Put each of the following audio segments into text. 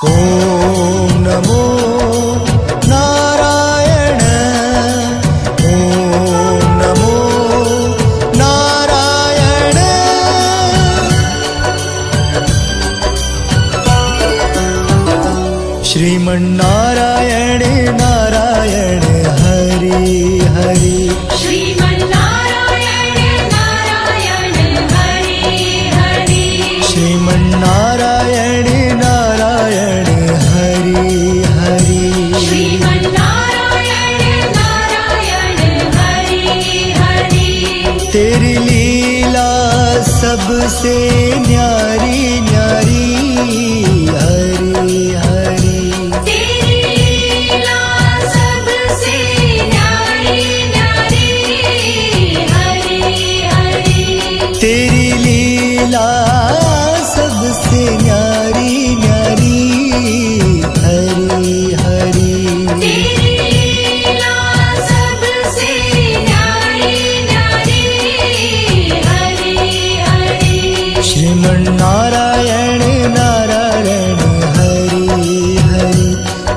ओम नमो नारायण। ओम नमो नारायण। श्रीमन्नारायण नारायण हरि हरि। श्रीमन्नारायण नारायण हरि हरि। श्रीमन्नारायण नारायण हरि हरि। श्रीमन्नारायण नारायण हरि हरि। तेरी लीला सबसे न्यारी न्यारी हरि हरि। तेरी लीला सबसे न्यारी न्यारी हरि हरि। तेरी लीला सबसे न्यारी न्यारी हरि हरि। तेरी लीला सबसे न्यारी न्यारी हरि हरि। श्रीमन्नारायण नारायण हरि हरि।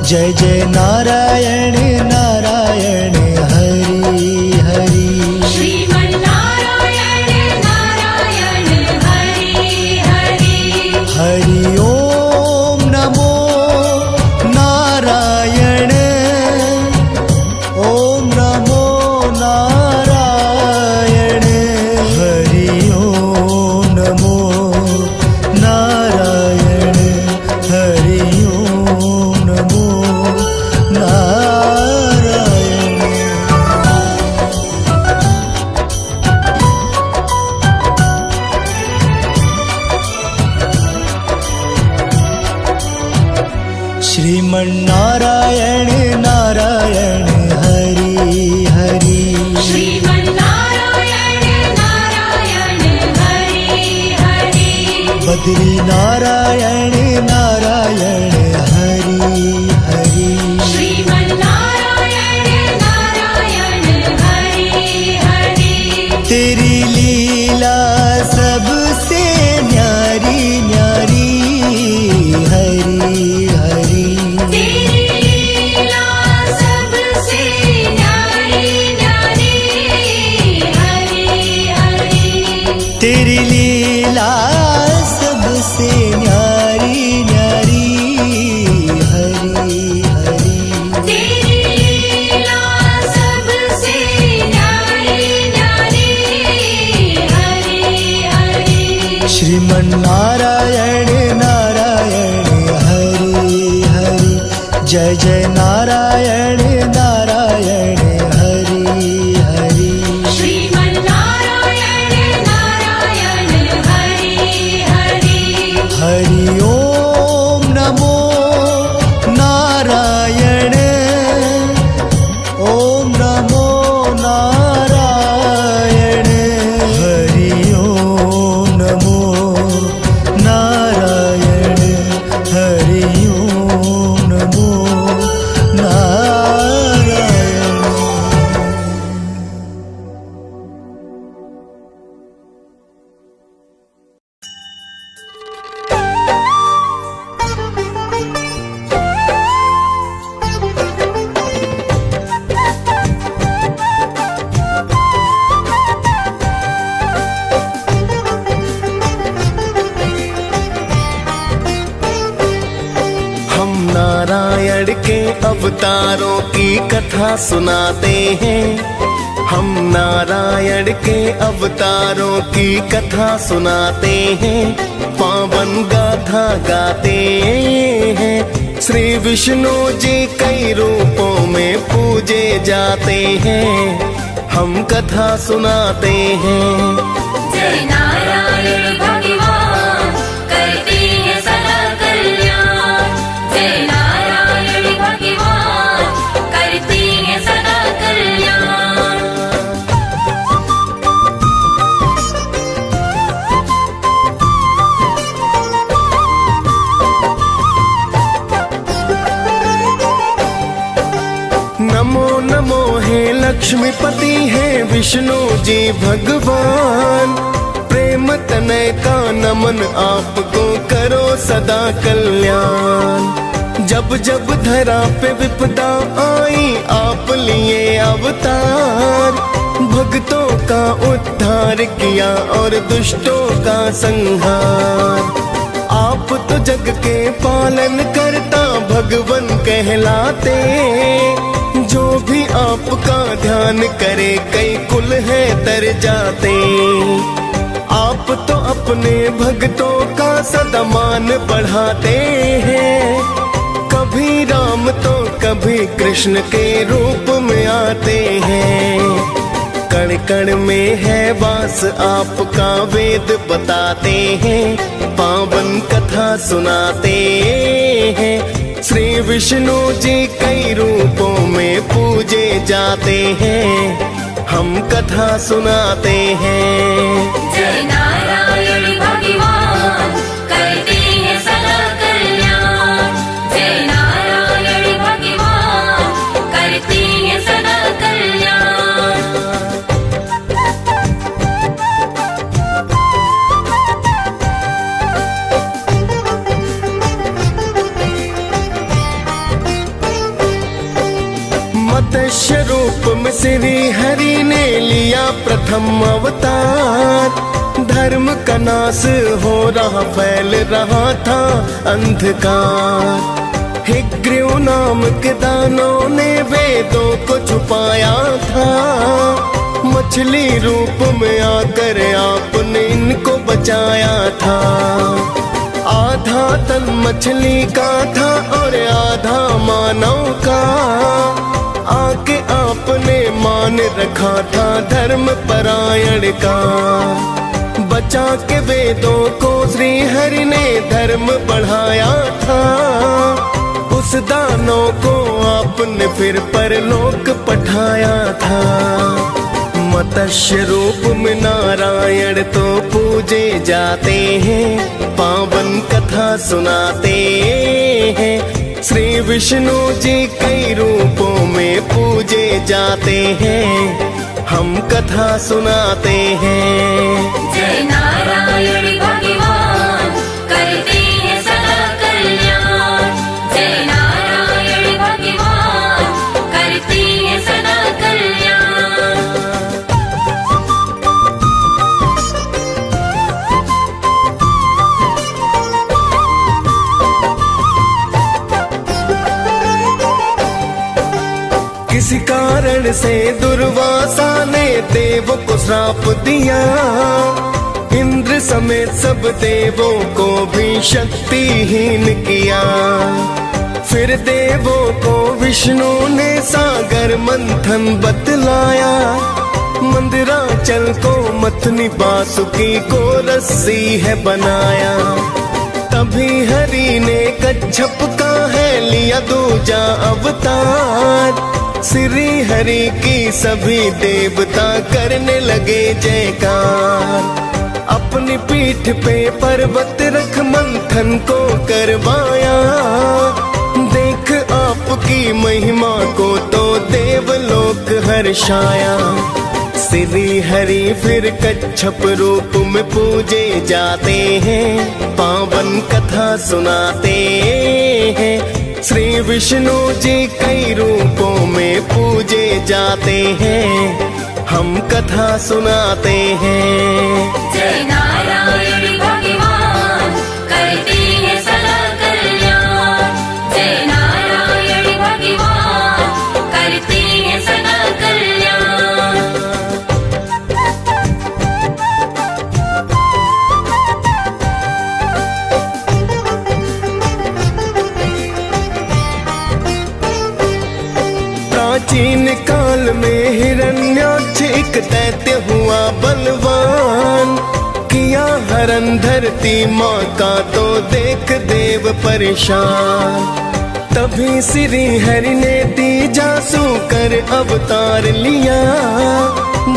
जय जय नारायण नारायण हरि हरि। श्रीमन्नारायण नारायण हरि हरि। हरि ओम नमो नारायण। ओम नमो नारायण। हरि ओम नमो नारायण। हरि ओम नमो नारायण। श्रीमन्नारायण नारायण हरि हरि। श्रीमन्नारायण नारायण हरि हरि। बद्री नारायण नारायण हरि हरि। श्रीमन्नारायण नारायण हरि हरि। तेरी लीला सबसे न्यारी न्यारी हरि हरि। तेरी लीला सबसे न्यारी न्यारी हरि हरि। तेरी लीला सबसे न्यारी न्यारी हरि हरि। तेरी लीला सबसे न्यारी न्यारी हरि हरि। श्रीमन्नारायण नारायण हरि हरि। जय जय नारायण नारायण हरि हरि। श्रीमन्नारायण नारायण हरि हरि। हरि ओम नमो नारायण। ओम नमो नारायण। हरि ओम नमो नारायण। हरि ओम नमो नारायण। हम नारायण के अवतारों की कथा सुनाते हैं। हम नारायण के अवतारों की कथा सुनाते हैं। पावन गाथा गाते हैं। श्री विष्णु जी कई रूपों में पूजे जाते हैं। हम कथा सुनाते हैं। जय नारायण भगवान करते हैं सदा कल्याण। जय नारायण भगवान करते हैं सदा कल्याण। नमो नमो हे लक्ष्मीपति है विष्णु जी भगवान। प्रेम तनय का नमन, आपको करो सदा कल्याण। जब जब धरा पे विपदा आई, आप लिए अवतार, भक्तों का उद्धार किया और दुष्टों का संहार। आप तो जग के पालन करता भगवन कहलाते, जो भी आपका ध्यान करे कई कुल है तर जाते। आप तो अपने भक्तों का सदा मान बढ़ाते हैं, कभी राम तो कभी कृष्ण के रूप में आते हैं। कण कण में है वास आपका, वेद बताते हैं, पावन कथा सुनाते हैं। श्री विष्णु जी कई रूपों में पूजे जाते हैं, हम कथा सुनाते हैं। जय नारायण भगवान करते हैं सदा कल्याण। जय नारायण भगवान करते हैं सदा कल्याण। मत्स्य रूप में श्री हरि ने लिया प्रथम अवतार, धर्म का नाश हो रहा फैल रहा था अंधकार। हिग्रीव नाम के दानों ने वेदों को छुपाया था, मछली रूप में आकर आपने इनको बचाया था। आधा तन मछली का था और आधा मानव का, आके आपने मान रखा था धर्म परायण का। बचा के वेदों को श्री हरि ने धर्म बढ़ाया था, उस दानों को आपने फिर परलोक पठाया था। मत्स्य रूप में नारायण तो पूजे जाते हैं, पावन कथा सुनाते हैं। श्री विष्णु जी कई रूपों में पूजे जाते हैं, हम कथा सुनाते हैं। जय नारायण भगवान करते हैं सदा कल्याण। जय नारायण भगवान करते हैं सदा कल्याण। किसी कारण से दुर्वासा ने देवों को श्राप दिया, इंद्र समेत सब देवों को भी शक्तिहीन किया। फिर देवों को विष्णु ने सागर मंथन बतलाया, मंदिराचल को मथनी बासुकी को रस्सी है बनाया। तभी हरि ने कच्छप का है लिया दूजा अवतार, श्री हरि की सभी देवता करने लगे जयकार। अपनी पीठ पे पर्वत रख मंथन को करवाया, देख आपकी महिमा को तो देवलोक हर्षाया। श्री हरि फिर कच्छप रूप में पूजे जाते हैं, पावन कथा सुनाते हैं। श्री विष्णु जी कई रूपों में पूजे जाते हैं, हम कथा सुनाते हैं। जय नारायण भगवान करते हैं सदा कल्याण। जय नारायण भगवान करते हैं सदा कल्याण। प्राचीन काल में हिरण्याक्ष एक दैत्य हुआ बलवान, किया हरण धरती माँ का तो देख देव परेशान। तभी श्री हरि ने तीजासु कर अवतार लिया,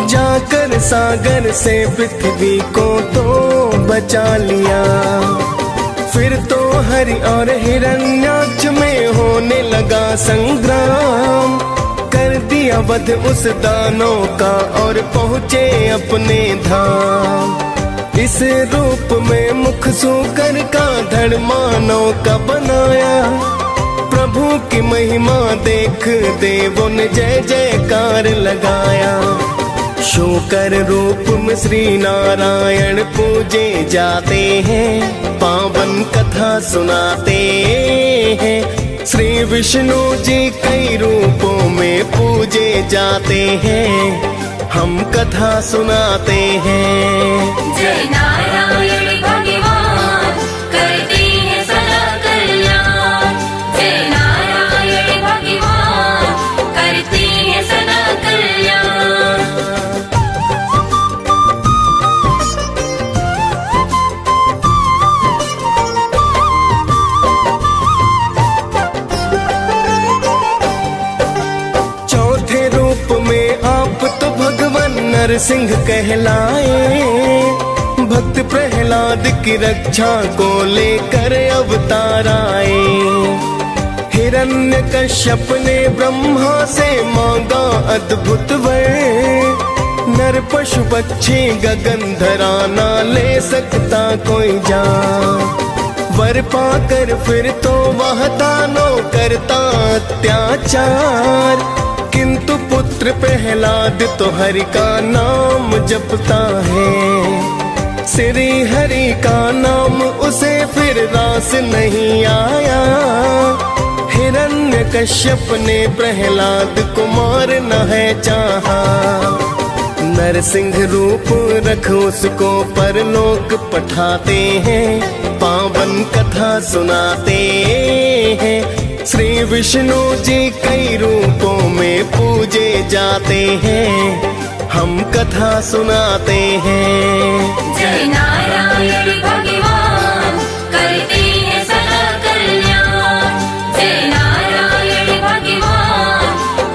जाकर सागर से पृथ्वी को तो बचा लिया। फिर तो हरि और हिरण्याक्ष में होने लगा संग्राम, कर दिया वध उस दानों का और पहुँचे अपने धाम। इस रूप में मुख सूकर का धड़ मानव का बनाया। प्रभु की महिमा देख देवों ने जय जयकार लगाया। शूकर रूप में श्री नारायण पूजे जाते हैं, पावन कथा सुनाते हैं। श्री विष्णु जी कई रूपों में पूजे जाते हैं, हम कथा सुनाते हैं। जय नारायण भगवान करते हैं सदा कल्याण। जय नारायण भगवान करते हैं सदा कल्याण। चौथे रूप में आप तो भगवान नरसिंह कहलाए। भक्त प्रहलाद की रक्षा को लेकर अवतार आए। हिरण्यकश्यप ने ब्रह्मा से मांगा अद्भुत वर। नर पशु पक्षी गगन धरा ना ले सकता कोई जान। वर पाकर फिर तो वह दानों करता अत्याचार। किंतु पुत्र प्रहलाद तो हरि का नाम जपता है। श्री हरि का नाम उसे फिर रास नहीं आया। हिरण्यकश्यप ने प्रहलाद को मारना है चाहा। नरसिंह रूप रख उसको परलोक पठाते हैं, पावन कथा सुनाते हैं। श्री विष्णु जी कई रूपों में पूजे जाते हैं, हम कथा सुनाते हैं। जय नारायण भगवान करते हैं सदा कल्याण। जय नारायण भगवान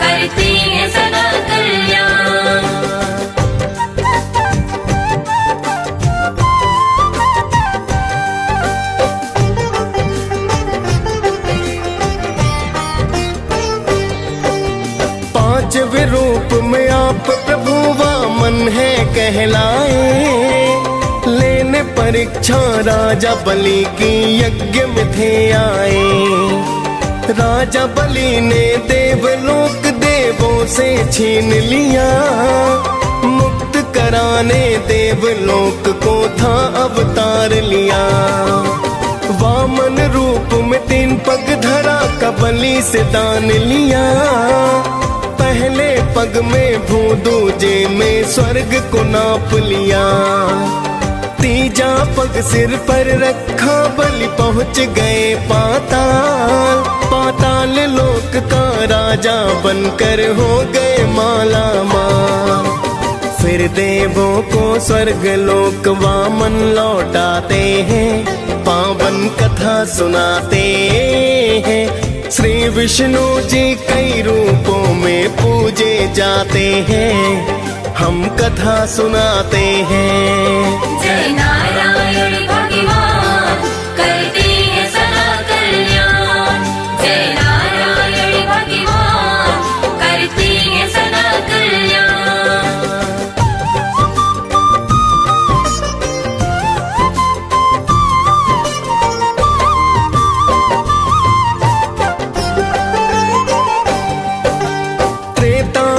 करते हैं सदा कल्याण। पांचवें रूप में आप प्रभु वामन है कहलाए। लेने परीक्षा राजा बलि की यज्ञ में थे आए। राजा बलि ने देवलोक देवों से छीन लिया। मुक्त कराने देवलोक को था अवतार लिया। वामन रूप में 3 पग धरा का बलि से दान लिया। पहले पग में भू दूजे में स्वर्ग को नाप लिया। तीजा पग सिर पर रखा बलि पहुँच गए पाताल। पाताल लोक का राजा बनकर हो गए माला माल। फिर देवों को स्वर्ग लोक वामन लौटाते हैं, पावन कथा सुनाते हैं। श्री विष्णु जी कई रूपों में पूजे जाते हैं, हम कथा सुनाते हैं। जय नारायण भगवान करते हैं सदा कल्याण। जय नारायण भगवान करते हैं सदा कल्याण।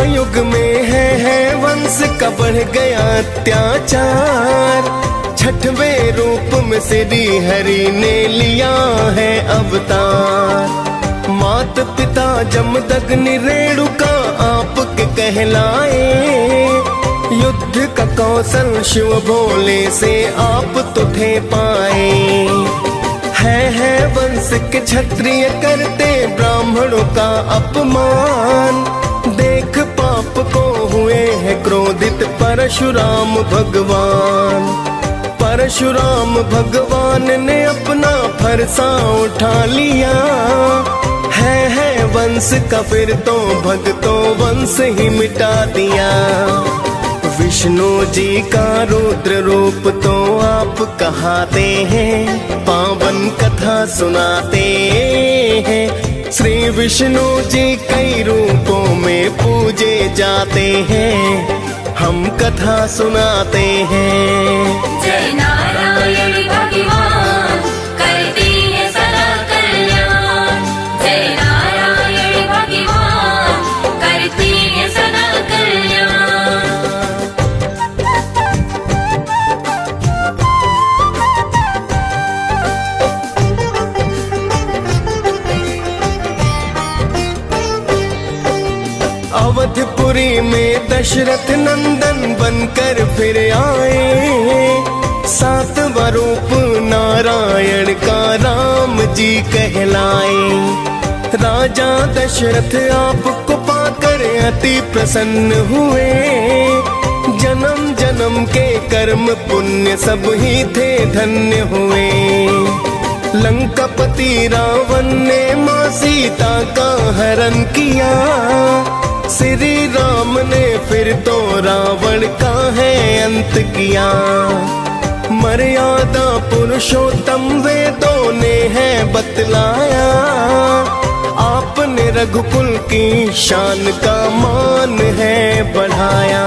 युग में है वंश का बढ़ गया अत्याचार। छठवें रूप में श्री हरि ने लिया है अवतार। मात पिता जमदग्नि रेणुका आपके कहलाए। युद्ध का कौशल शिव भोले से आप तो थे पाए। है वंश के क्षत्रिय करते ब्राह्मणों का अपमान। देख पाप को हुए हैं क्रोधित परशुराम भगवान। परशुराम भगवान ने अपना फरसा उठा लिया। है वंश का फिर तो भक्तों वंश ही मिटा दिया। विष्णु जी का रुद्र रूप तो आप कहाते हैं, पावन कथा सुनाते हैं। श्री विष्णु जी कई रूपों में पूजे जाते हैं, हम कथा सुनाते हैं। जय नारायण भगवान करती है सदा कल्याण। जय नारायण भगवान करती है सदा कल्याण। अवधपुरी में दशरथ नंदन बनकर फिर आए, 7वां रूप नारायण का राम जी कहलाए। राजा दशरथ आपको पाकर अति प्रसन्न हुए, जन्म जन्म के कर्म पुण्य सब ही थे धन्य हुए। लंकापति रावण ने मां सीता का हरण किया, श्री राम ने फिर तो रावण का है अंत किया। मर्यादा पुरुषोत्तम वेदों ने है बतलाया, आपने रघुकुल की शान का मान है बढ़ाया।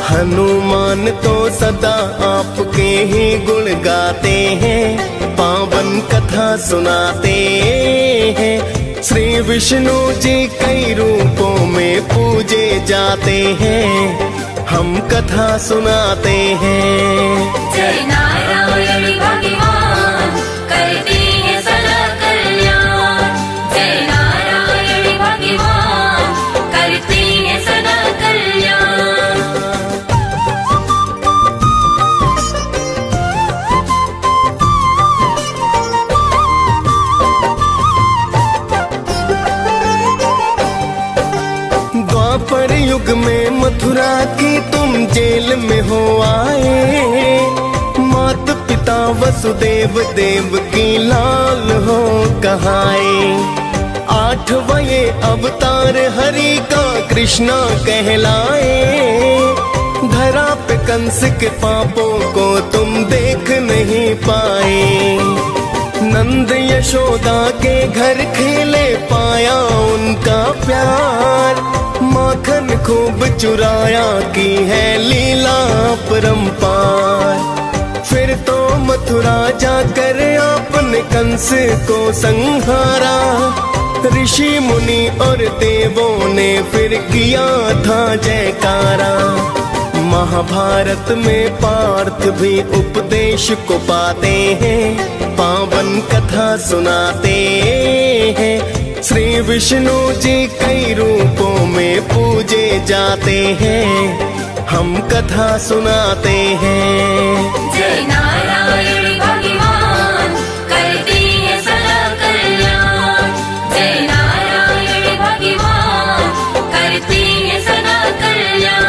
हनुमान तो सदा आपके ही गुण गाते हैं, पावन कथा सुनाते हैं। श्री विष्णु जी कई रूपों में पूजे जाते हैं, हम कथा सुनाते हैं। जय नारायण भगवान करती है सदा कल्याण। जय नारायण भगवान करती है सदा कल्याण। द्वापर युग में मथुरा की तुम जेल में हो आए, मात पिता वसुदेव देव की लाल हो कहाए। 8वां ये अवतार हरि का कृष्णा कहलाए, धरा पे कंस के पापों को तुम देख नहीं पाए। नंद यशोदा के घर खेले पाया उनका प्यार, माखन खूब चुराया की है लीला परंपार। फिर तो मथुरा जाकर आपने कंस को संहारा, ऋषि मुनि और देवों ने फिर किया था जयकारा। महाभारत में पार्थ भी उपदेश को पाते हैं, पावन कथा सुनाते हैं। श्री विष्णु जी कई रूपों में पूजे जाते हैं, हम कथा सुनाते हैं। जय नारायण भगवान करती है सदा कल्याण। जय नारायण भगवान करती है सदा कल्याण।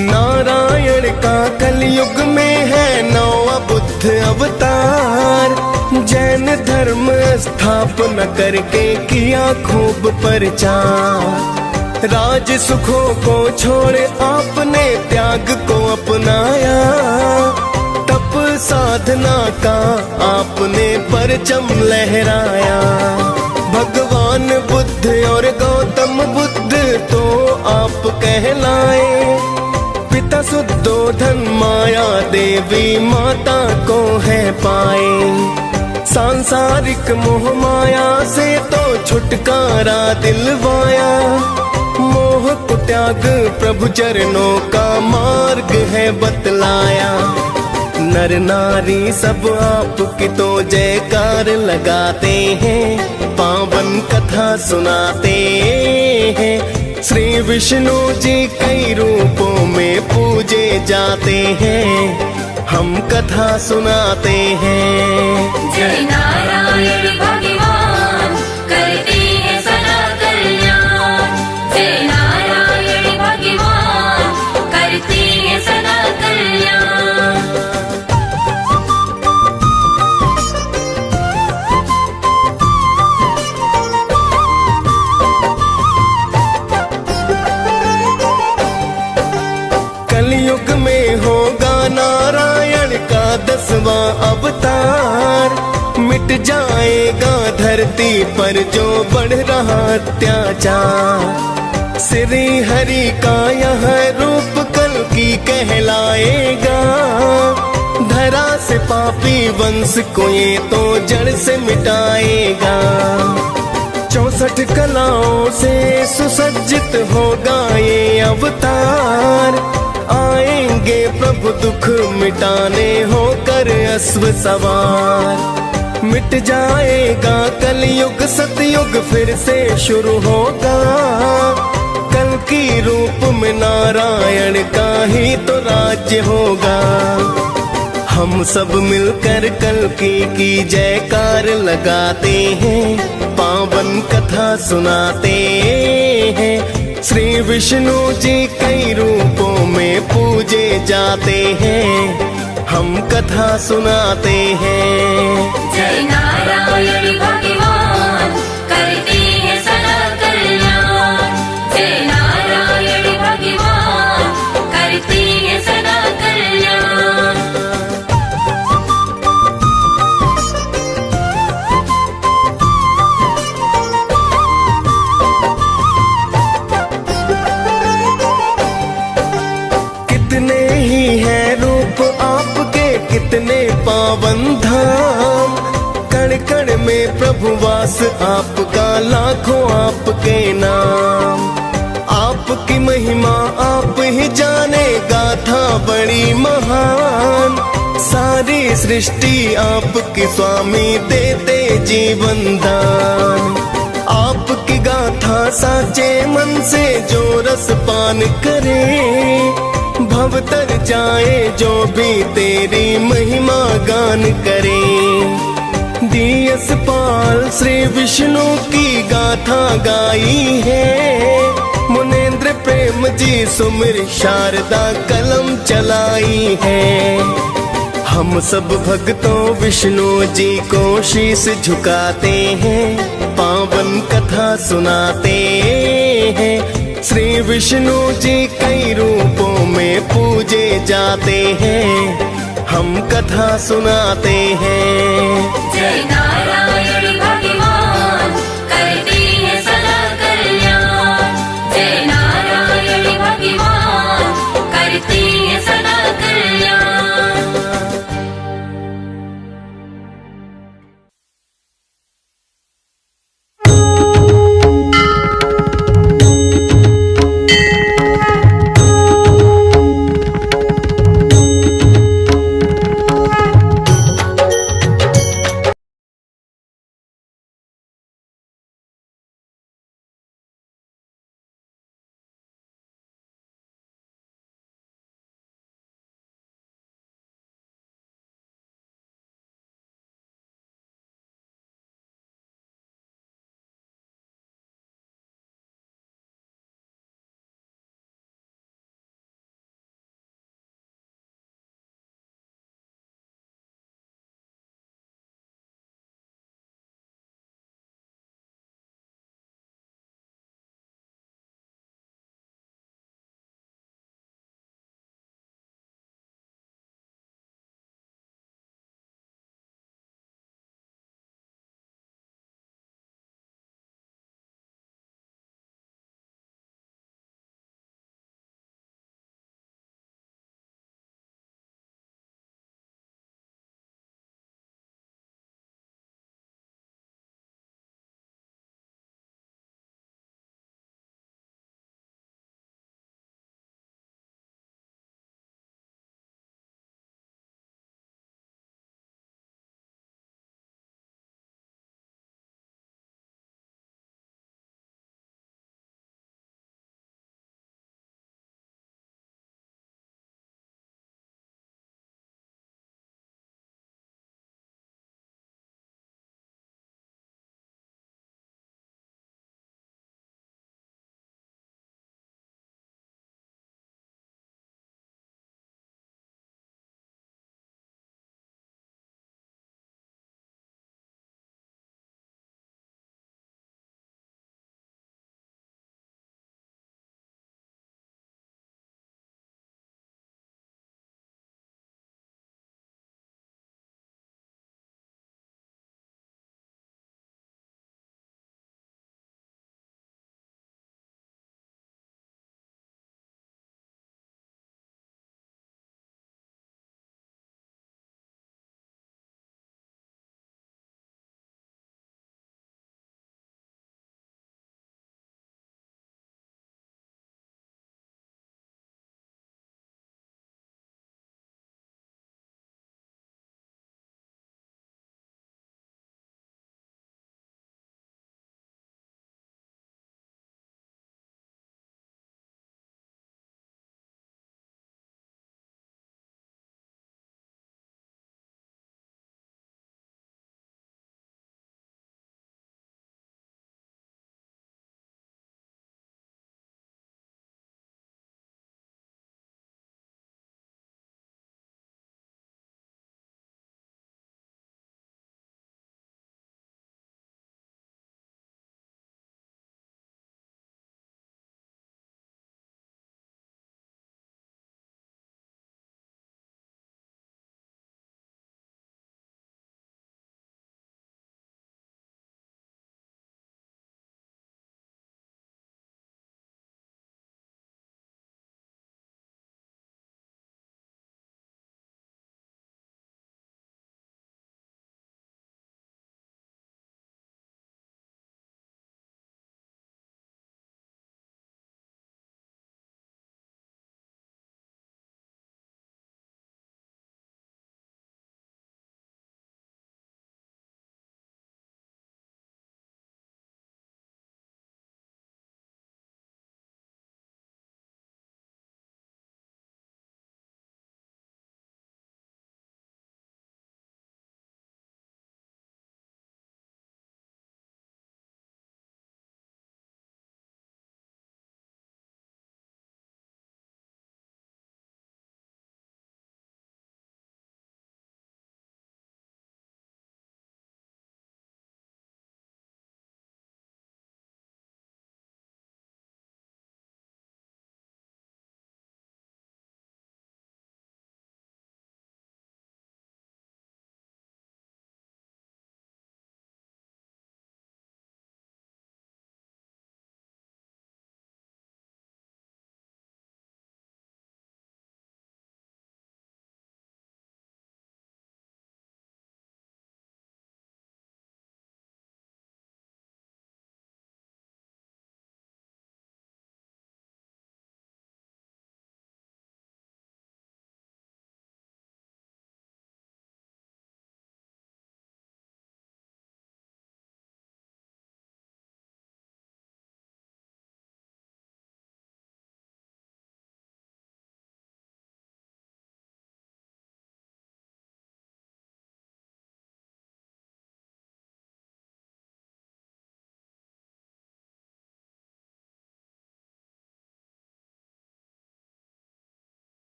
नारायण का कलयुग में है 9वां बुद्ध अवतार, जैन धर्म स्थापना करके किया खूब प्रचार। राज सुखों को छोड़ आपने त्याग को अपनाया, तप साधना का आपने परचम लहराया। भगवान बुद्ध और गौतम बुद्ध तो आप कहलाए, पिता शुद्धोधन माया देवी माता को है पाए। सांसारिक मोह माया से तो छुटकारा दिलवाया, मोह को त्याग प्रभु चरणों का मार्ग है बतलाया। नर नारी सब आपकी तो जयकार लगाते हैं, पावन कथा सुनाते हैं। श्री विष्णु जी कई रूपों में पूजे जाते हैं, हम कथा सुनाते हैं। जय नारायण भगवान करती है सदा कल्याण। जय नारायण भगवान करती है सदा कल्याण। कलयुग में होगा नारायण 10वां अवतार। मिट जाएगा धरती पर जो बढ़ रहा अत्याचार। श्री हरि का यह रूप कल्कि कहलाएगा। धरा से पापी वंश को ये तो जड़ से मिटाएगा। 64 कलाओं से सुसज्जित होगा ये अवतार। आएंगे प्रभु दुख मिटाने होकर अश्व सवार। मिट जाएगा कलयुग सतयुग फिर से शुरू होगा। कल की रूप में नारायण का ही तो राज्य होगा। हम सब मिलकर कल्कि की जयकार लगाते हैं। पावन कथा सुनाते हैं। श्री विष्णु जी कई रूपों में पूजे जाते हैं। हम कथा सुनाते हैं। जय नारायण भगवान करते हैं सदा कल्याण। जय नारायण भगवान करते हैं सदा कल्याण। कितने ही हैं रूप आपके कितने पावन धाम। कण कण में प्रभु वास आपका लाखों आपके नाम। आपकी महिमा आप ही जाने गाथा बड़ी महान। सारी सृष्टि आपकी स्वामी देते जीवन दान। आपकी गाथा साचे मन से जो रस पान करे। भव तर जाए जो भी तेरी महिमा गान करे। दियस पाल श्री विष्णु की गाथा गाई है। मुनेन्द्र प्रेम जी सुमिर शारदा कलम चलाई है। हम सब भक्तों विष्णु जी को शीश झुकाते हैं। पावन कथा सुनाते हैं। श्री विष्णु जी कई रूपों में पूजे जाते हैं। हम कथा सुनाते हैं। जय नारायण भगवान करते हैं सदा कल्याण। जय नारायण भगवान करते हैं सदा कल्याण।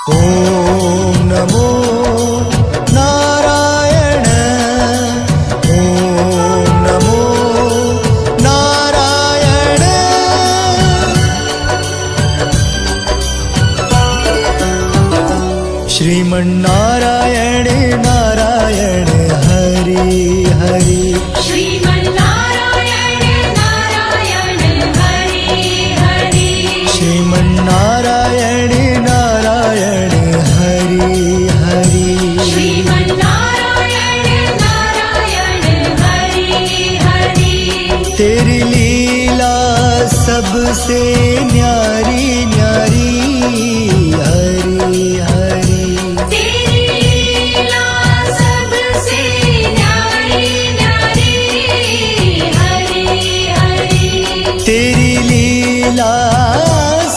ॐ नमो नारायण ॐ नमो नारायण श्रीमन्नारायण नारायण हरि हरि श्रीमन्नारायण नारायण हरि हरि श्रीमन्नारायण नारायण हरि हरि श्रीमन्नारायण नारायण हरि हरि तेरी लीला सबसे न्यारी न्यारी हरि हरि तेरी लीला सबसे न्यारी न्यारी हरि हरि तेरी लीला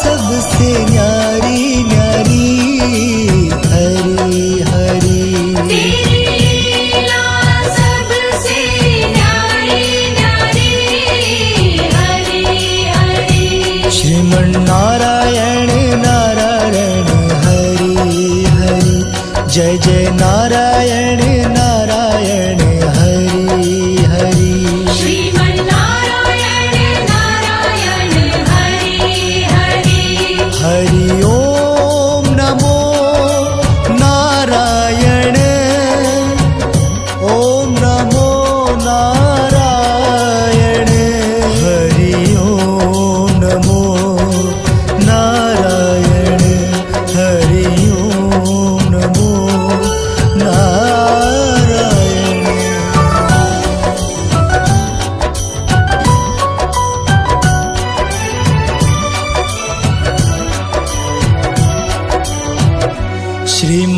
सबसे न्यारी न्यारी हरि हरि तेरी लीला सबसे न्यारी न्यारी हरि हरि श्रीमन्नारायण नारायण हरि हरि जय जय नारायण नारायण हरि हरि श्रीमन्नारायण नारायण हरि हरि हरि ओम नमो नारायण ओम नमो नारायण हरि ओम नमो नारायण हरि ओम नमो नारायण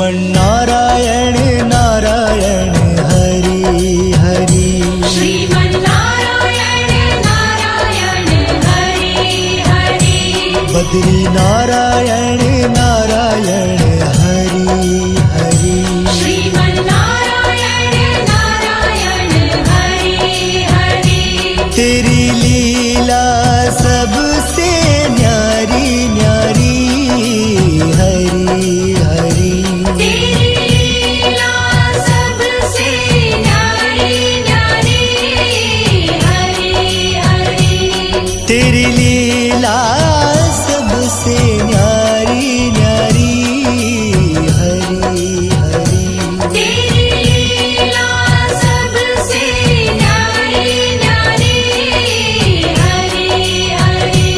श्रीमन्नारायण नारायण हरि हरि श्रीमन्नारायण नारायण हरि हरि बद्री नारायण नारायण हरि हरि श्रीमन्नारायण नारायण हरि हरि तेरी लीला सबसे न्यारी न्यारी हरि हरि तेरी लीला सबसे न्यारी न्यारी हरि हरि तेरी लीला सबसे न्यारी न्यारी हरि हरि तेरी लीला सबसे न्यारी न्यारी हरि हरि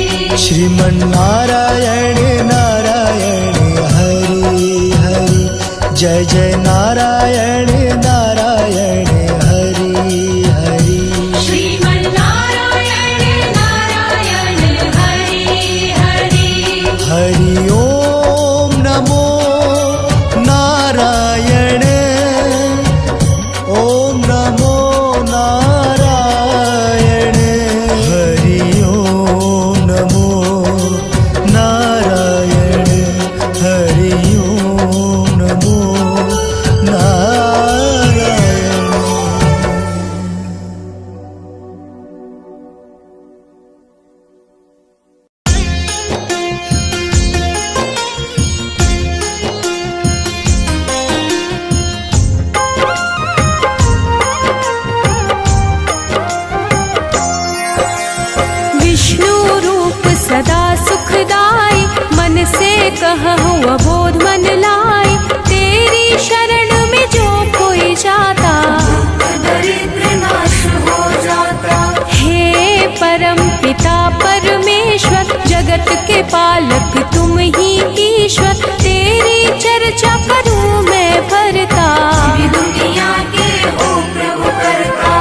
श्रीमन्नारायण नारायण हरि हरि जय जय नारायण नारायण हरि हरि श्रीमन्नारायण नारायण हरि हरि हरि ओम नमो नारायण ओम नमो नारायण हरि ओम नमो नारायण हरि ओम नमो नारायण विष्णु रूप सदा सुखदाई मन से कहूँ अबोध मन लाई तेरी शरण में जो कोई जाता दरिद्र नाश हो जाता हे परम पिता परमेश्वर जगत के पालक तुम ही ईश्वर तेरी चर्चा करूँ मैं भरता दुनिया के हो प्रभु करता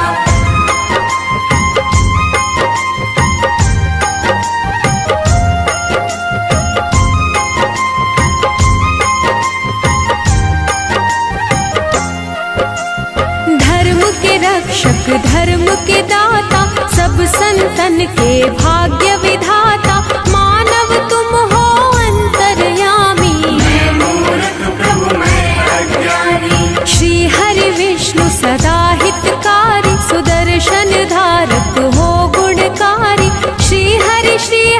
धर्म के रक्षक धर्म के दाता सब संतन के भाग्य विधाता मानव तुम हो अंतर्यामी मैं मूर्ख प्रभु मैं अज्ञानी श्री हरि विष्णु सदा हितकारी सुदर्शन धारक हो गुणकारी श्री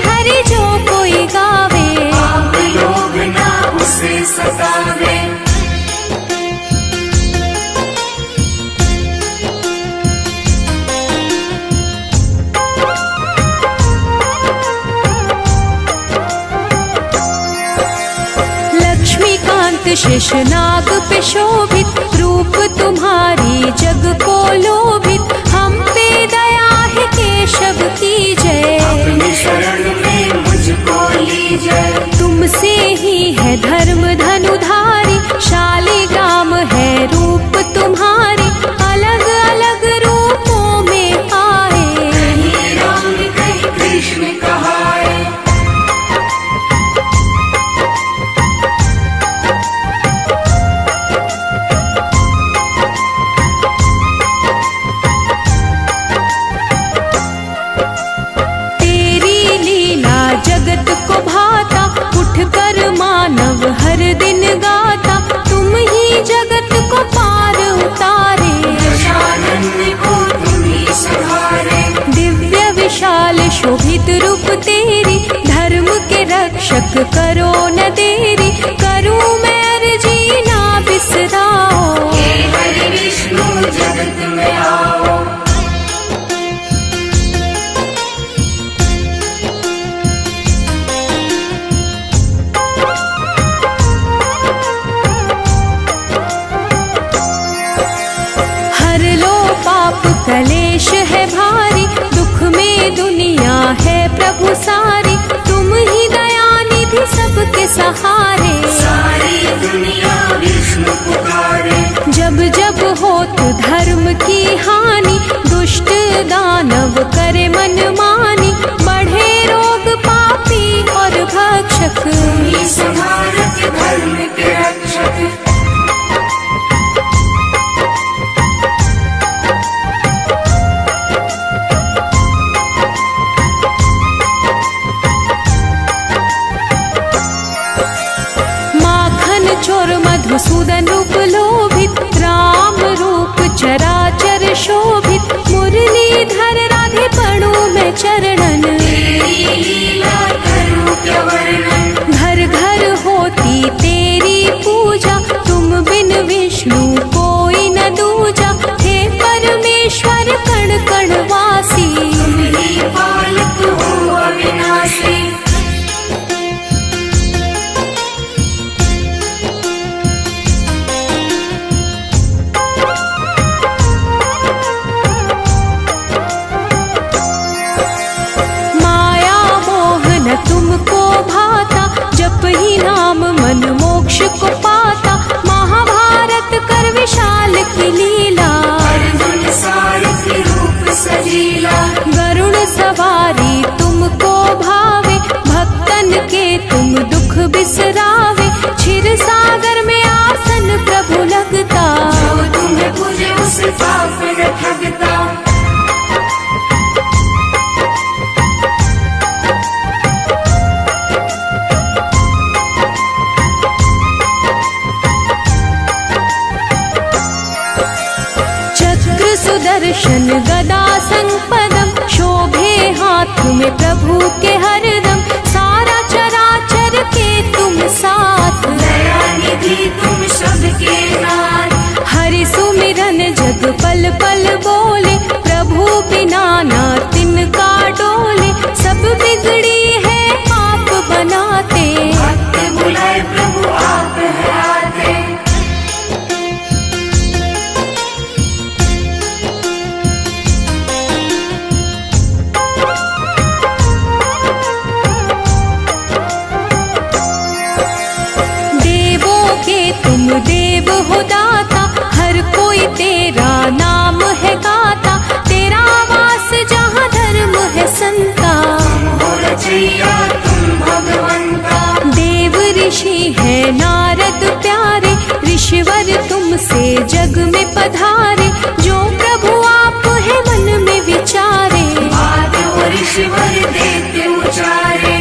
हरि जो कोई गावे आप लोग ना उसे सतावे। लक्ष्मीकांत शेषनाग पे शोभित रूप तुम्हारी जग को लोभित, हम पे दया है केशव की जय। अपनी शरण में मुझको लीजिए। तुमसे ही है धर्म धनुधारी, शालिग्राम है रूप तुम्हारी, अलग अलग रूपों में आए। कहीं राम कहीं कृष्ण कहाए। तेरी लीला जगत को भाता, उठ कर मानव हर दिन गाता, तुम ही जगत को पार उतारे। दशानन को तुम ही संहारे। दिव्य विशाल शोभित रूप तेरी, धर्म के रक्षक करो न देरी, करूं मैं अर्जी ना बिसराओ। हे हरि विष्णु जगत में आओ। हर लो पाप कलेश है भारी, दुख में दुनिया है प्रभु सारी, तुम ही दया निधि सबके सहारे। सारी दुनिया विष्णु पुकारे। जब जब होत धर्म की हानि, दुष्ट दानव करे मनमानी, बढ़े रोग पापी और भक्षक। तुम ही संहारक धर्म के रक्षक। माखन चोर मधुसूदन रूप लोभित, राम रूप चराचर शोभित, मुरलीधर राधे पड़ू में चरणन। तेरी लीला करूं क्या वर्णन। घर घर होती तेरी पूजा, तुम बिन विष्णु कोई न दूजा, हे परमेश्वर कण कण वासी। तुम ही पालक हो अविनाशी। माया मोह न तुमको भाता, जप ही नाम मन मोक्ष को पाता, महाभारत कर विशाल की लीला। अर्जुन सारथी रूप सजीला। गरुड़ सवारी तुमको भावे, भक्तन के तुम दुख बिसरावे, क्षीर सागर में आसन प्रभु लगता। जो तुम्हें पूजे उसे पाप न ठगता। चक्र सुदर्शन गदा संपदम, शोभे हाथ में प्रभु के हरदम, सारा चराचर के तुम साथ। दया निधि तुम सबके नाथ। हरि सुमिरन जग पल पल बोले, प्रभु बिना ना तिनका डोले, सब बिगड़ी है आप बनाते। भक्त बुलाए प्रभु आप है आते। देवों के तुम देव हो दाता, हर कोई तेरा नाम है गाता, तेरा वास जहाँ धर्म है संता। हो रचैया तुम भगवंता। देव ऋषि है नारद प्यारे, ऋषिवर तुमसे जग में पधारे, जो प्रभु आप है मन में विचारे। बात और ऋषिवर देते उचारे।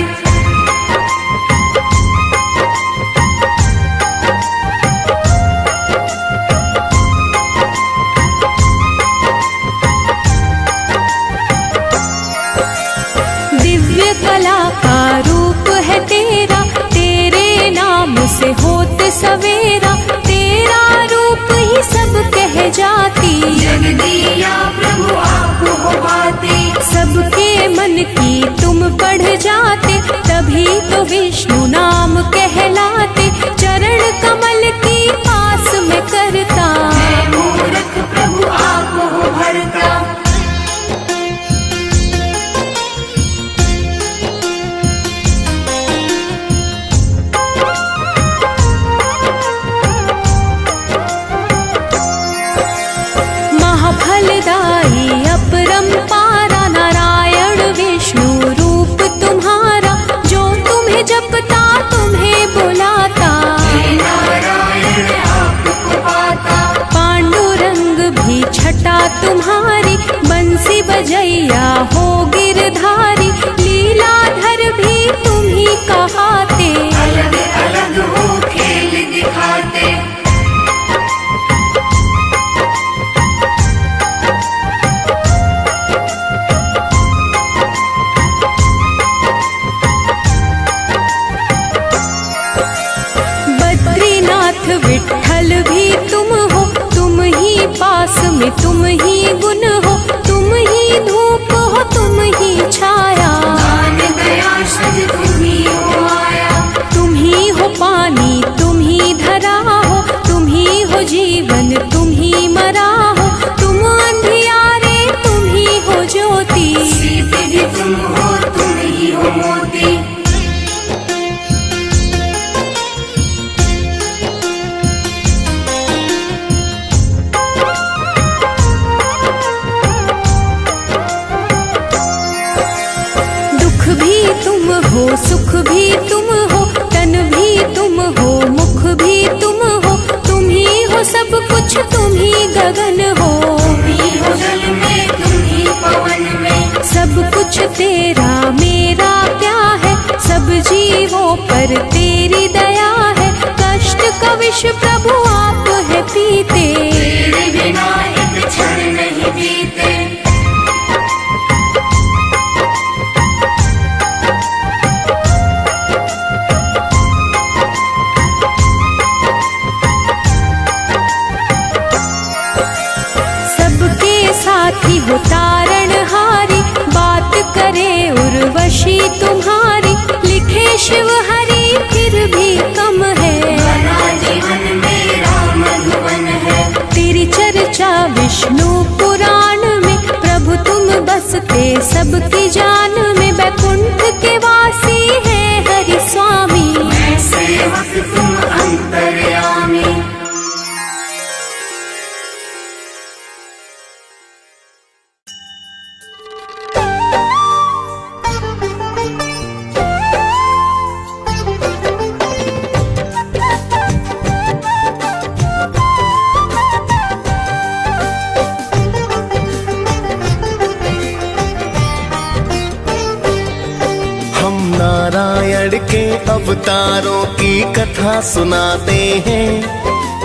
दिव्य कला का रूप है तेरा, तेरे नाम से होते सवेरा, तेरा रूप ही सब कह जाती। जग दिया प्रभु आप हो बाते, सबके मन की तुम पढ़ जाते, तभी तो विष्णु नाम कहलाते। चरण कमल की पास में करता, मैं मूर्ख प्रभु आप हो भरता। महाफलदायी अपरंपारा, नारायण विष्णु रूप तुम्हारा। जो तुम्हें जपता तुम्हें बुलाता, हे नारायण आपको पाता। पांडुरंग भी छटा तुम्हारी, बंसी बजैया हो गिरधारी। लीलाधर भी तुम ही कहाते, अलग अलग हो खेल दिखाते। बद्रीनाथ विठ्ठल भी तुम हो, तुम ही पास में तुम ही गुण हो। तुम ही धूप हो तुम ही छाया, दान दया सज तुम ही हो आया। तुम ही हो पानी तुम ही धरा हो, तुम ही हो जीवन तुम ही मरा हो। तुम अंधियारे तुम ही हो ज्योति, सीत भी तुम हो तुम ही हो मोती। दुख भी तुम हो सुख भी तुम हो, तन भी तुम हो मुख भी तुम हो। तुम ही हो सब कुछ तुम ही गगन हो, तुम ही हो जल में तुम ही पवन में। सब कुछ तेरा मेरा क्या है, सब जीवों पर तेरी दया है। कष्ट का विष प्रभु आप है पीते, तेरे बिना एक क्षण नहीं बीते। सबके साथी हो तारणहारी, बात करे उर्वशी तुम्हारी। लिखे शिव हरि फिर भी कम है, बना जीवन मेरा मधुबन है। तेरी चर्चा विष्णु पुराण में, प्रभु तुम बसते सबकी जान में। वैकुंठ के वासी है हरि स्वामी, मैं सेवक तुम अंतर्यामी। हम नारायण के अवतारों की कथा सुनाते हैं।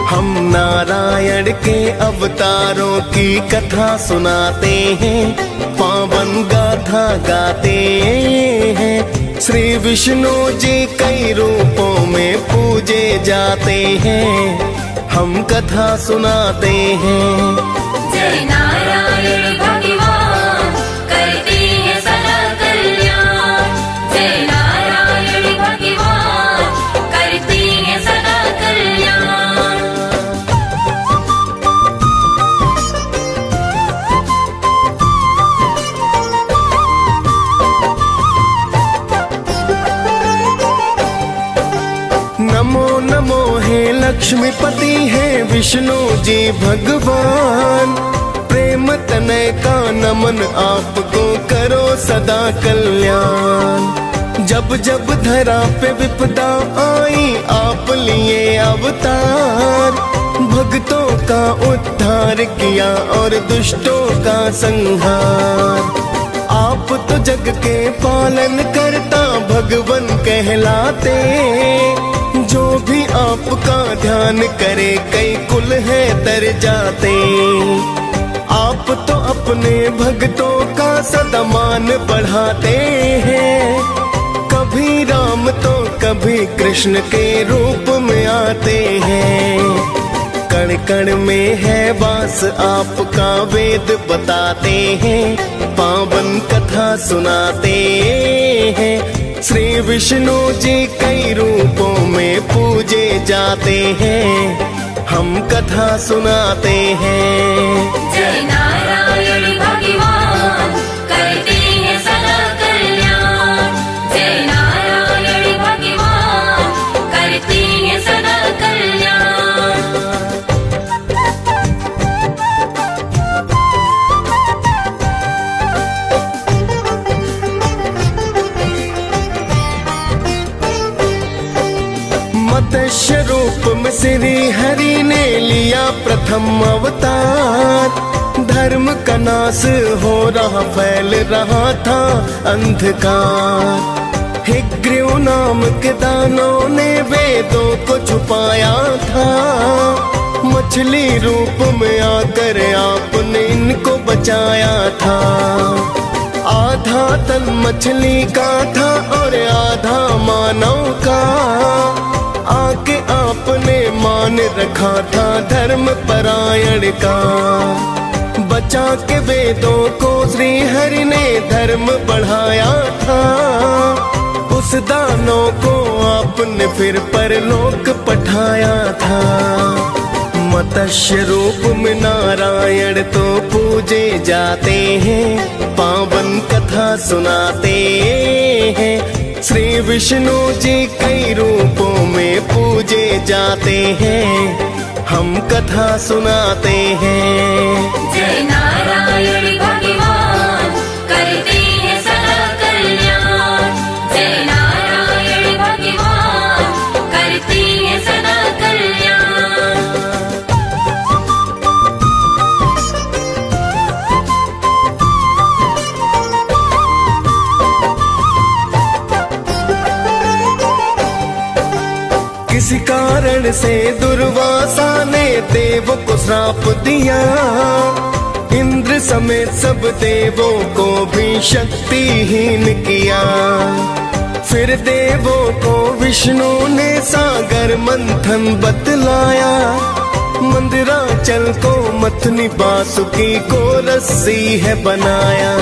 हम नारायण के अवतारों की कथा सुनाते हैं। पावन गाथा गाते हैं। श्री विष्णु जी कई रूपों में पूजे जाते हैं। हम कथा सुनाते हैं। जय नारायण भगवान करते हैं सदा कल्याण। जय नारायण भगवान करते हैं सदा कल्याण। नमो नमो हे लक्ष्मीपति है विष्णु जी भगवान। प्रेम तनय का नमन आपको करो सदा कल्याण। जब जब धरा पे विपदा आई आप लिए अवतार। भक्तों का उद्धार किया और दुष्टों का संहार। आप तो जग के पालन करता भगवन कहलाते। जो भी आपका ध्यान करे कई कुल है तर जाते। आप तो अपने भक्तों का सदा मान बढ़ाते हैं। कभी राम तो कभी कृष्ण के रूप में आते हैं। कण कण में है वास आपका, वेद बताते हैं, पावन कथा सुनाते हैं। श्री विष्णु जी कई रूपों में पूजे जाते हैं, हम कथा सुनाते हैं। जय नारायण भगवान करते हैं सदा कल्याण। जय नारायण भगवान करते हैं सदा कल्याण। मत्स्य रूप में श्री हरि ने लिया प्रथम अवतार। धर्म का नाश हो रहा, फैल रहा था अंधकार। हिग्रीव नाम के दानों ने वेदों को छुपाया था। मछली रूप में आकर आपने इनको बचाया था। आधा तन मछली का था और आधा मानव का। आके आपने मान रखा था धर्म परायण का। बचा के वेदों को श्री हरि ने धर्म बढ़ाया था। उस दानों को आपने फिर परलोक पठाया था। मत्स्य रूप में नारायण तो पूजे जाते हैं, पावन कथा सुनाते हैं। श्री विष्णु जी कई रूपों में पूजे जाते हैं, हम कथा सुनाते हैं। जय नारायण भगवान करते हैं सदा कल्याण। जय नारायण भगवान करते हैं सदा कल्याण। किसी कारण से दुर्वासा ने देव को श्राप दिया। इंद्र समेत सब देवों को भी शक्तिहीन किया। फिर देवों को विष्णु ने सागर मंथन बतलाया। मंदिराचल को मथनी बासुकी को रस्सी है बनाया।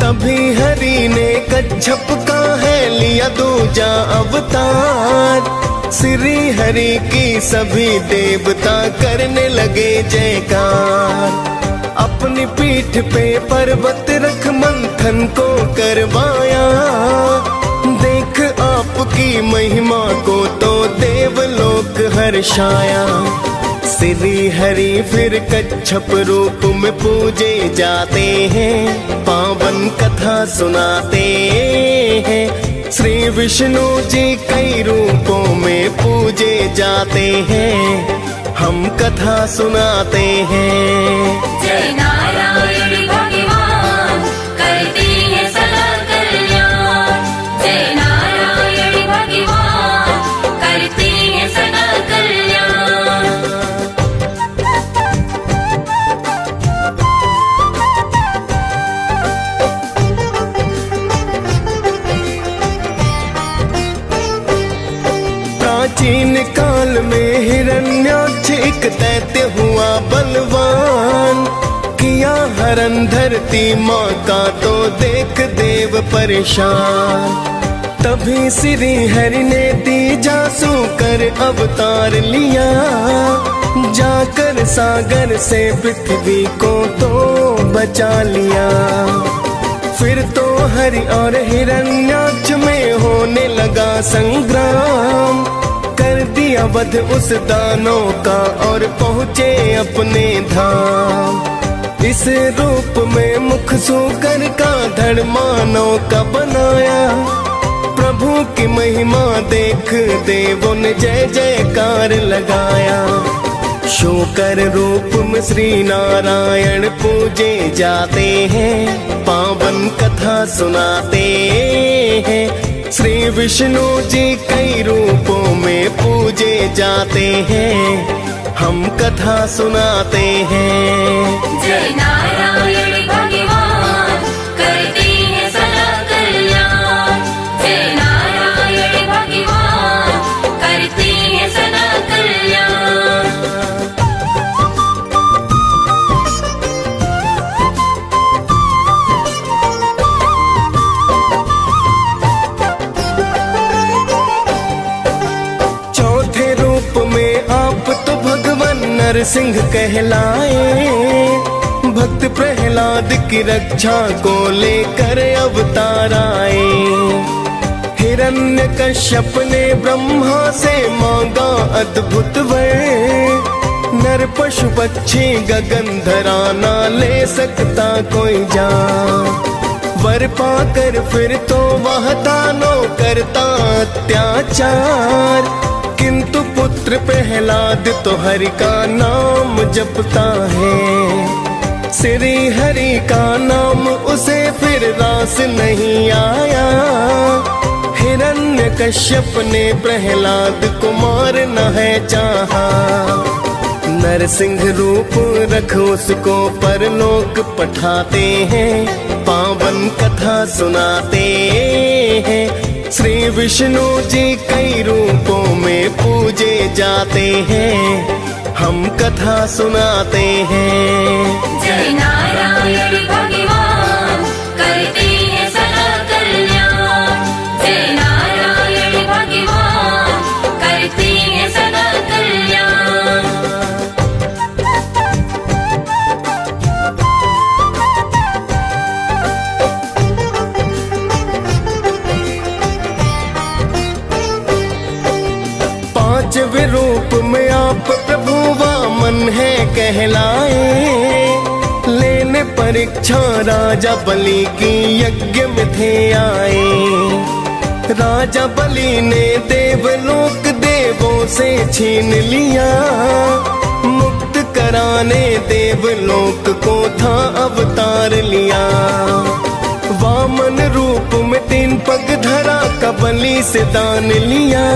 तभी हरि ने कच्छप का है लिया दूजा अवतार। श्री हरि की सभी देवता करने लगे जयकार। अपनी पीठ पे पर्वत रख मंथन को करवाया। देख आपकी महिमा को तो देवलोक हर्षाया। श्री हरि फिर कच्छप रूप में पूजे जाते हैं, पावन कथा सुनाते हैं। श्री विष्णु जी कई रूपों में पूजे जाते हैं, हम कथा सुनाते हैं। जय नारायण भगवान करते हैं सदा कल्याण। जय नारायण भगवान करते हैं सदा कल्याण। प्राचीन काल में हिरण्याक्ष एक दैत्य हुआ बलवान। किया हरण धरती माँ का तो देख देव परेशान। तभी श्री हरि ने तीजा सूकर अवतार लिया। जाकर सागर से पृथ्वी को तो बचा लिया। फिर तो हरि और हिरण्याक्ष में होने लगा संग्राम। कर दिया वध उस दानों का और पहुँचे अपने धाम। इस रूप में मुख सूकर का धड़ मानव का बनाया। प्रभु की महिमा देख देवों ने जय जयकार लगाया। शूकर रूप में श्री नारायण पूजे जाते हैं, पावन कथा सुनाते हैं। श्री विष्णु जी कई रूपों में पूजे जाते हैं, हम कथा सुनाते हैं। जय नारायण भगवान करते हैं सदा कल्याण। जय नारायण भगवान नरसिंह कहलाए, भक्त प्रहलाद की रक्षा को लेकर अवतार आए। हिरण्यकश्यप ने ब्रह्मा से मांगा अद्भुत वर, नर पशु पक्षी गगन धरा ना ले सकता कोई जान। वर पाकर फिर तो वह दानों करता अत्याचार, किंतु पुत्र प्रहलाद तो हरि का नाम जपता है। श्री हरि का नाम उसे फिर रास नहीं आया। हिरण्यकश्यप ने प्रहलाद को मारना है चाहा, नरसिंह रूप रख उसको परलोक पठाते हैं, पावन कथा सुनाते हैं। श्री विष्णु जी कई रूपों में पूजे जाते हैं, हम कथा सुनाते हैं। जय नारायण भगवान करते हैं सदा कल्याण। जय नारायण भगवान करते हैं सदा कल्याण। पांचवें रूप में आप प्रभु वामन है कहलाए, लेने परीक्षा राजा बलि की यज्ञ में थे आए। राजा बलि ने देवलोक देवों से छीन लिया, मुक्त कराने देवलोक को था अवतार लिया। वामन रूप में 3 पग धरा का बलि से दान लिया,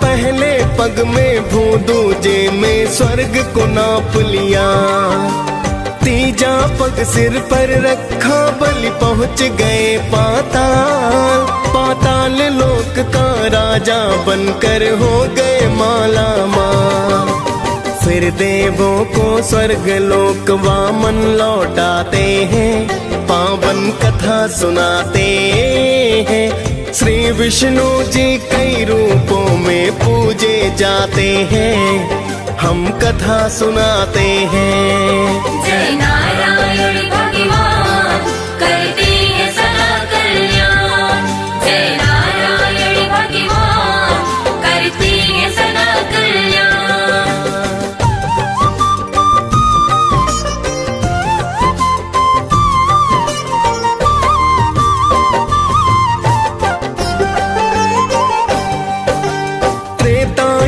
पहले पग में भू दूजे में स्वर्ग को नाप लिया। तीजा पग सिर पर रखा बलि पहुँच गए पाताल, पाताल लोक का राजा बनकर हो गए माला माल। फिर देवों को स्वर्ग लोक वामन लौटाते हैं, पावन कथा सुनाते हैं। श्री विष्णु जी कई रूपों में पूजे जाते हैं, हम कथा सुनाते हैं। जय नारायण भगवान करते हैं सदा कल्याण। जय नारायण भगवान करते हैं सदा कल्याण।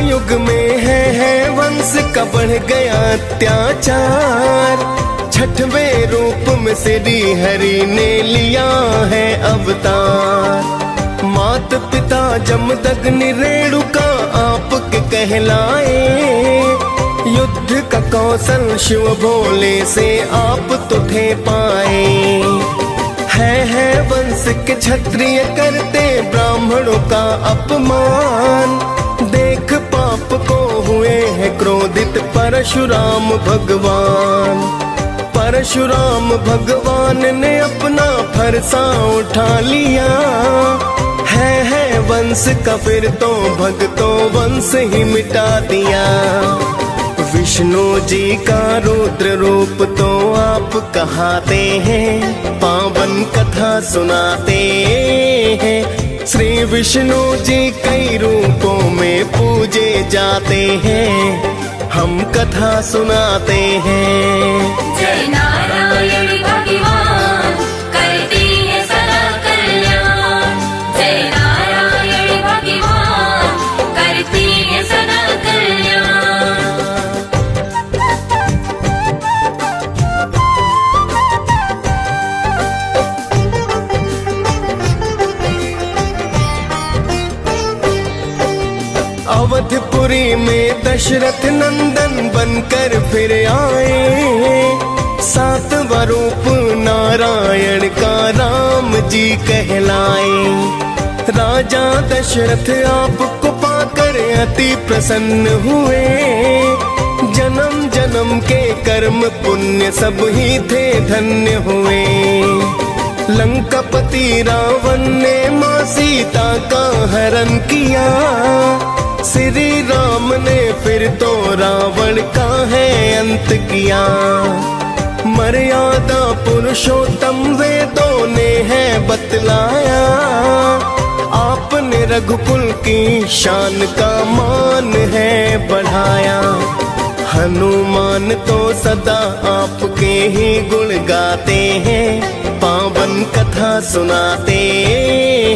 युग में है वंश का बढ़ गया अत्याचार, 6वें रूप में श्री हरि ने लिया है अवतार। मात पिता जमदग्नि रेणुका आपके कहलाए, युद्ध का कौशल शिव भोले से आप तो थे पाए। है वंश के क्षत्रिय करते ब्राह्मणों का अपमान, देख पाप को हुए हैं क्रोधित परशुराम भगवान। परशुराम भगवान ने अपना फरसा उठा लिया, है वंश का फिर तो भक्तों वंश ही मिटा दिया। विष्णु जी का रुद्र रूप तो आप कहाते हैं, पावन कथा सुनाते हैं। श्री विष्णु जी कई रूपों में पूजे जाते हैं, हम कथा सुनाते हैं। जय नारायण भगवान करते हैं सदा कल्याण। जय नारायण भगवान करते हैं सदा कल्याण। अवधपुरी में दशरथ नंदन बनकर फिर आए, 7वां रूप नारायण का राम जी कहलाए। राजा दशरथ आपको पाकर अति प्रसन्न हुए, जन्म जन्म के कर्म पुण्य सब ही थे धन्य हुए। लंकापति रावण ने मां सीता का हरण किया, श्री राम ने फिर तो रावण का है अंत किया। मर्यादा पुरुषोत्तम वेदों ने है बतलाया। आपने रघुकुल की शान का मान है बढ़ाया। हनुमान तो सदा आपके ही गुण गाते हैं, पावन कथा सुनाते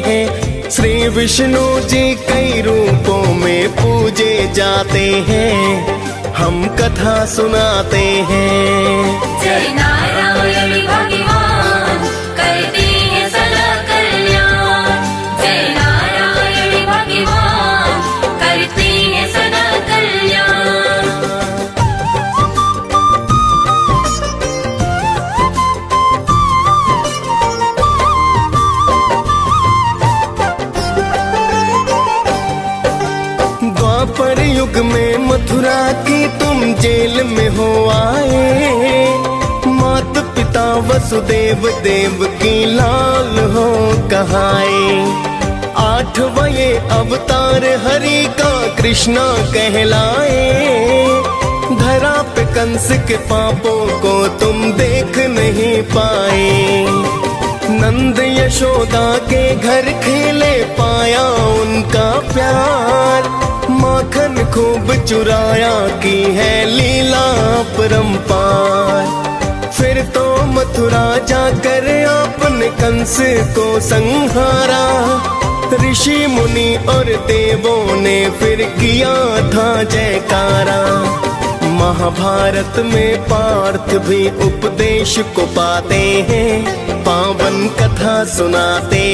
हैं। श्री विष्णु जी कई रूपों में पूजे जाते हैं, हम कथा सुनाते हैं। जय नारायण भगवान करते हैं सदा कल्याण। जय नारायण भगवान करते हैं सदा कल्याण। द्वापर युग में मथुरा की तुम जेल में हो आए। मात पिता वसुदेव देव की लाल हो कहाए। 8वां ये अवतार हरि का कृष्णा कहलाए। धरा पे कंस के पापों को तुम देख नहीं पाए। नंद यशोदा के घर खेले पाया उनका प्यार। माखन खूब चुराया की है लीला परंपार। फिर तो मथुरा जाकर आपने कंस को संहारा। ऋषि मुनि और देवों ने फिर किया था जयकारा। महाभारत में पार्थ भी उपदेश को पाते हैं, पावन कथा सुनाते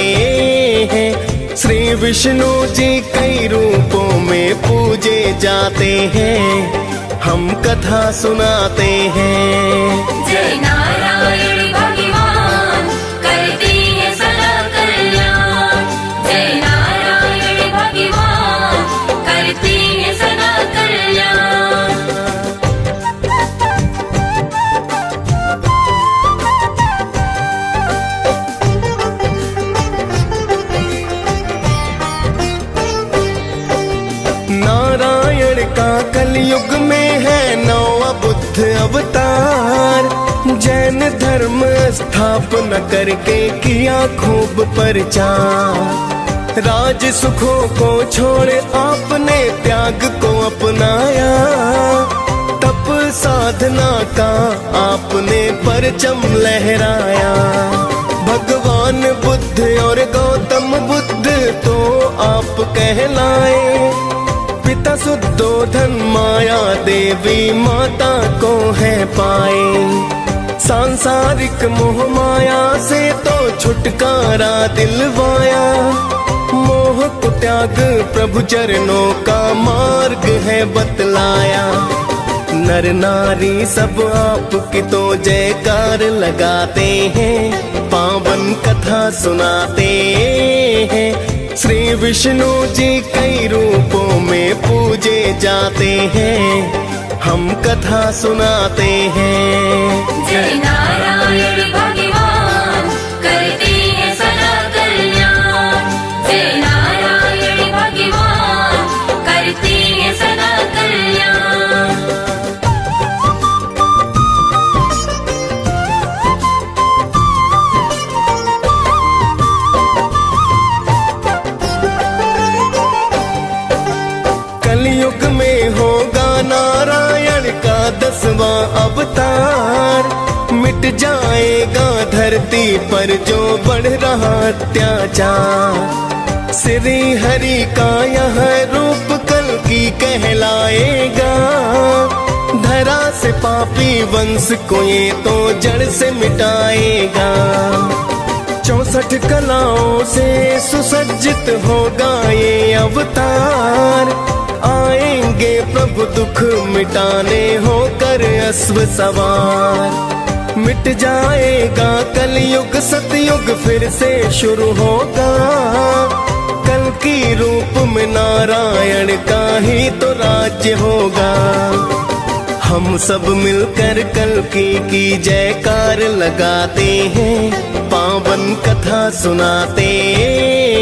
हैं। श्री विष्णु जी कई रूपों में पूजे जाते हैं, हम कथा सुनाते हैं। जय नारायण भगवान करते हैं सदा कल्याण। जय नारायण भगवान करते हैं सदा कल्याण। नारायण का कलयुग में है 9वां बुद्ध अवतार। जैन धर्म स्थापना करके किया खूब प्रचार। राज सुखों को छोड़ आपने त्याग को अपनाया। तप साधना का आपने परचम लहराया। भगवान बुद्ध और गौतम बुद्ध तो आप कहलाए। पिता सुद्धोधन माया देवी माता को है पाए। सांसारिक मोह माया से तो छुटकारा दिलवाया। मोह को त्याग प्रभु चरणों का मार्ग है बतलाया। नर नारी सब आपकी तो जयकार लगाते हैं, पावन कथा सुनाते हैं। श्री विष्णु जी कई रूपों में पूजे जाते हैं, हम कथा सुनाते हैं। जय नारायण भगवान करते हैं सदा कल्याण। जय नारायण भगवान करते हैं सदा कल्याण। कलयुग में होगा नारायण का 10वां अवतार। मिट जाएगा धरती पर जो बढ़ रहा अत्याचार। श्री हरि का यह रूप कल्कि कहलाएगा। धरा से पापी वंश को ये तो जड़ से मिटाएगा। 64 कलाओं से सुसज्जित होगा ये अवतार। आएंगे प्रभु दुख मिटाने होकर अश्व सवार। मिट जाएगा कलयुग सतयुग फिर से शुरू होगा। कल की रूप में नारायण का ही तो राज्य होगा। हम सब मिलकर कल्कि की जयकार लगाते हैं, पावन कथा सुनाते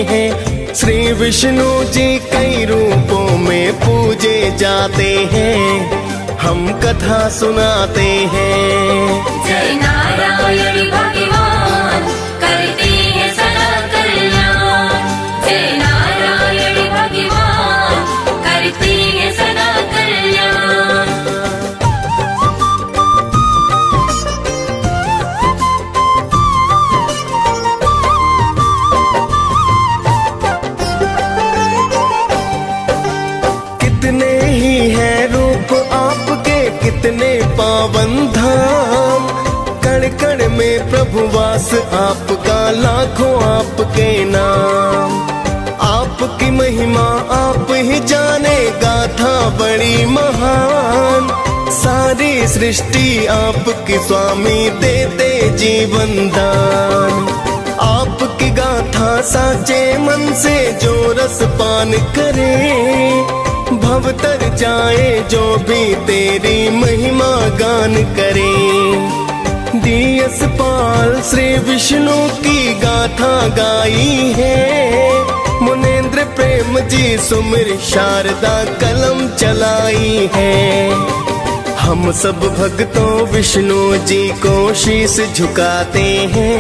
हैं। श्री विष्णु जी कई रूपों में पूजे जाते हैं, हम कथा सुनाते हैं। जय नारायण भगवान करते हैं सदा कल्याण। जय नारायण भगवान करते हैं सदा कल्याण। कितने ही हैं रूप आपके, कितने पावन धाम, कण कण में प्रभु वास आपका, लाखों आपके नाम। आपकी महिमा आप ही जाने, गाथा बड़ी महान, सारी सृष्टि आपकी स्वामी देते जीवन दान। आपकी गाथा साचे मन से जो रस पान करे, भव तर जाए जो भी तेरी महिमा गान करे। दियस पाल श्री विष्णु की गाथा गाई है, मुनेन्द्र प्रेम जी सुमिर शारदा कलम चलाई है। हम सब भक्तों विष्णु जी को शीश झुकाते हैं,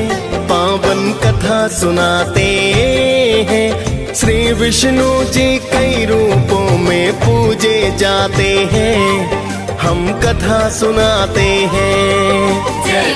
पावन कथा सुनाते हैं। श्री विष्णु जी कई रूपों में पूजे जाते हैं, हम कथा सुनाते हैं। जय